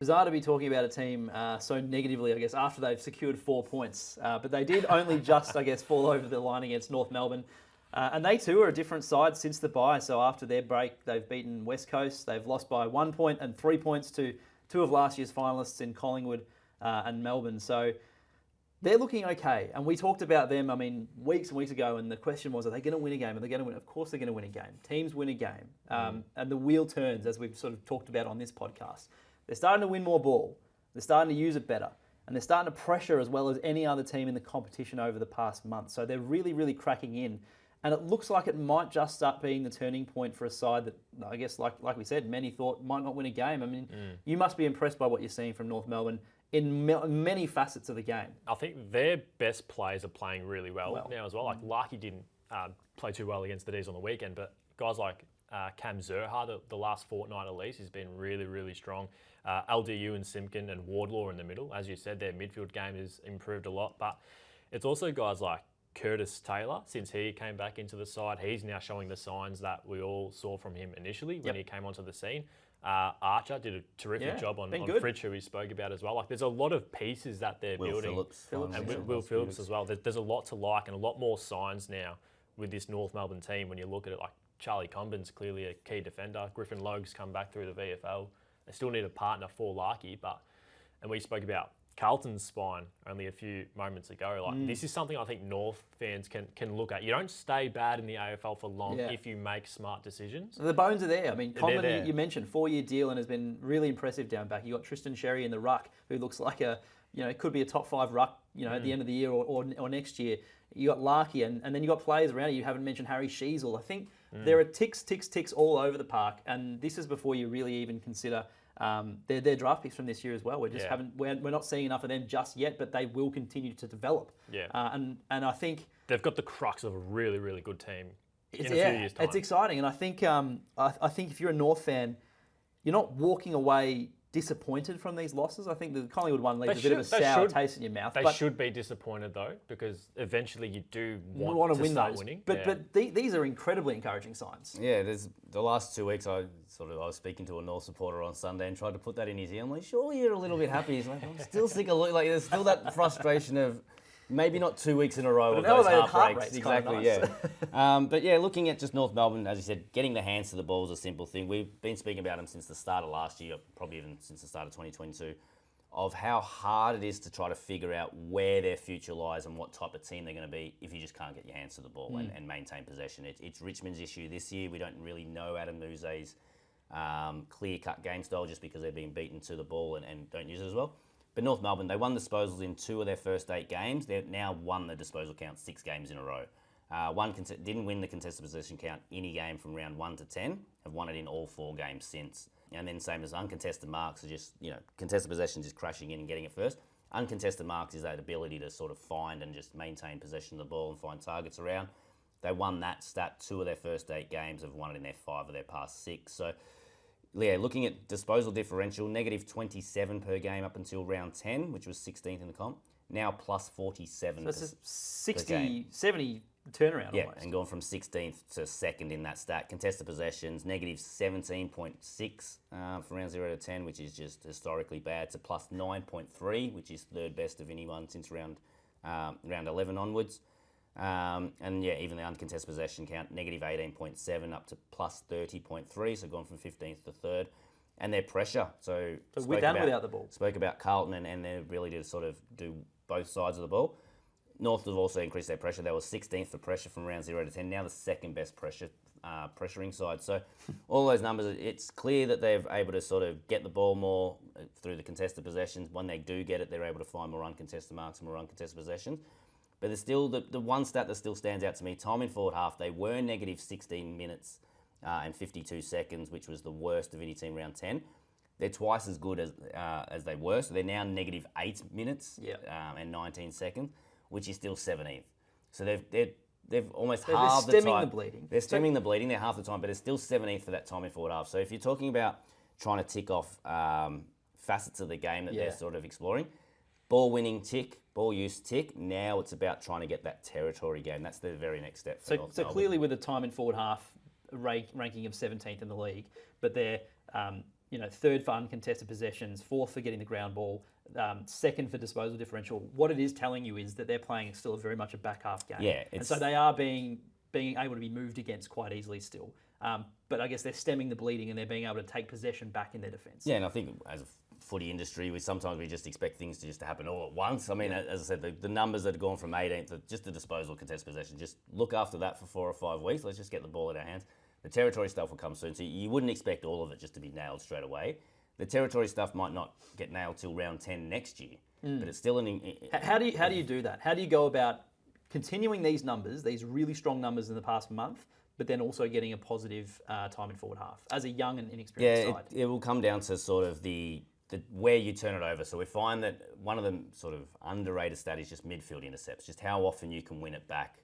Bizarre to be talking about a team so negatively, I guess, after they've secured 4 points. But they did only just, I guess, fall over the line against North Melbourne. And they too are a different side since the bye. So after their break, they've beaten West Coast. They've lost by 1 point and 3 points to two of last year's finalists in Collingwood and Melbourne. So they're looking okay. And we talked about them, weeks and weeks ago, and the question was, are they going to win a game? Are they going to win? Of course they're going to win a game. Teams win a game. And the wheel turns, as we've sort of talked about on this podcast. They're starting to win more ball. They're starting to use it better. And they're starting to pressure as well as any other team in the competition over the past month. So they're really, really cracking in. And it looks like it might just start being the turning point for a side that, I guess, like we said, many thought might not win a game. You must be impressed by what you're seeing from North Melbourne in many facets of the game. I think their best players are playing really well now as well. Like Larky didn't play too well against the D's on the weekend, but guys like Cam Zurha, the last fortnight at least, has been really, really strong. LDU and Simpkin and Wardlaw in the middle. As you said, their midfield game has improved a lot, but it's also guys like Curtis Taylor. Since he came back into the side, he's now showing the signs that we all saw from him initially when he came onto the scene. Archer did a terrific job on Fridge, who we spoke about as well. Like, there's a lot of pieces that they're building. Will Phillips as well. There's a lot to like and a lot more signs now with this North Melbourne team when you look at it. Like, Charlie Combin's clearly a key defender. Griffin Logue's come back through the VFL. They still need a partner for Larky, and we spoke about Carlton's spine only a few moments ago. This is something I think North fans can look at. You don't stay bad in the AFL for long if you make smart decisions. The bones are there. Coleman, you mentioned, 4-year deal and has been really impressive down back. You got Tristan Sherry in the ruck, who looks like could be a top 5 ruck, at the end of the year or next year. You got Larky, and then you got players around you. You haven't mentioned Harry Sheasel. I think there are ticks all over the park, and this is before you really even consider their draft picks from this year as well. We're not seeing enough of them just yet, but they will continue to develop. And I think they've got the crux of a really, really good team in a few years' time. It's exciting, and I think if you're a North fan, you're not walking away disappointed from these losses. I think the Collingwood one leaves a bit of a sour taste in your mouth. They should be disappointed though, because eventually you do want to win start those. winning. But these are incredibly encouraging signs. Yeah, there's the last 2 weeks I was speaking to a North supporter on Sunday and tried to put that in his ear. I'm like, surely you're a little bit happy. He's like, I'm still sick of like there's still that frustration of maybe not 2 weeks in a row of those heartbreaks. Exactly, nice. But yeah, looking at just North Melbourne, as you said, getting the hands to the ball is a simple thing. We've been speaking about them since the start of last year, probably even since the start of 2022, of how hard it is to try to figure out where their future lies and what type of team they're going to be if you just can't get your hands to the ball and maintain possession. It's Richmond's issue this year. We don't really know Adam Muse's clear-cut game style just because they're being beaten to the ball and don't use it as well. But North Melbourne, they won disposals in 2 of their first 8 games. They've now won the disposal count 6 games in a row. Didn't win the contested possession count any game from round 1 to 10. Have won it in all 4 games since. And then same as uncontested marks are just, contested possession just crashing in and getting it first. Uncontested marks is that ability to sort of find and just maintain possession of the ball and find targets around. They won that stat 2 of their first 8 games. Have won it in their 5 of their past 6. So, yeah, looking at disposal differential, negative 27 per game up until round 10, which was 16th in the comp. Now plus 47. So it's a 60, 70 turnaround almost. And gone from 16th to 2nd in that stat. Contested possessions, negative 17.6 from round 0 to 10, which is just historically bad, to plus 9.3, which is 3rd best of anyone since round 11 onwards. Even the uncontested possession count, negative 18.7 up to plus 30.3, so gone from 15th to 3rd. And their pressure, so with and without the ball. Spoke about Carlton and their ability to sort of do both sides of the ball. North have also increased their pressure. They were 16th for pressure from round 0 to 10, now the 2nd best pressuring side. So all those numbers, it's clear that they're able to sort of get the ball more through the contested possessions. When they do get it, they're able to find more uncontested marks and more uncontested possessions. But there's still the one stat that still stands out to me, time in forward half, they were negative 16 minutes and 52 seconds, which was the worst of any team round 10. They're twice as good as they were, so they're now negative 8 minutes and 19 seconds, which is still 17th. So they've almost halved the time. They're stemming the bleeding. They're stemming the bleeding, they're half the time, but it's still 17th for that time in forward half. So if you're talking about trying to tick off facets of the game that they're sort of exploring, ball winning tick, ball use tick. Now it's about trying to get that territory game. That's the very next step for North Melbourne. Clearly with a time in forward half ranking of 17th in the league, but they're third for uncontested possessions, fourth for getting the ground ball, second for disposal differential. What it is telling you is that they're playing still very much a back half game. Yeah, and so they are being able to be moved against quite easily still. But I guess they're stemming the bleeding and they're being able to take possession back in their defence. Yeah, and I think as a footy industry, we just expect things to just happen all at once. I mean, as I said, the numbers that have gone from 18th to just the disposal contest possession, just look after that for 4 or 5 weeks. Let's just get the ball in our hands. The territory stuff will come soon, so you wouldn't expect all of it just to be nailed straight away. The territory stuff might not get nailed till round 10 next year, but it's still How do you do that? How do you go about continuing these numbers, these really strong numbers in the past month, but then also getting a positive time in forward half as a young and inexperienced side? It will come down to sort of the where you turn it over. So we find that one of the sort of underrated stats is just midfield intercepts, just how often you can win it back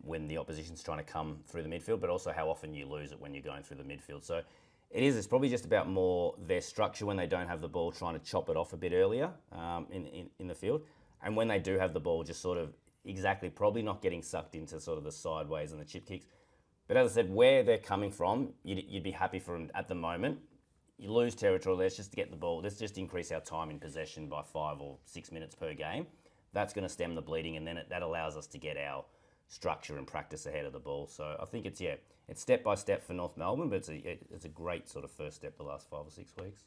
when the opposition's trying to come through the midfield, but also how often you lose it when you're going through the midfield. So it's probably just about more their structure when they don't have the ball, trying to chop it off a bit earlier in the field. And when they do have the ball, just sort of probably not getting sucked into sort of the sideways and the chip kicks. But as I said, where they're coming from, you'd be happy for them at the moment. You lose territory, let's just get the ball. Let's just increase our time in possession by 5 or 6 minutes per game. That's going to stem the bleeding, and then that allows us to get our structure and practice ahead of the ball. So I think it's step by step for North Melbourne, but it's a great sort of first step the last 5 or 6 weeks.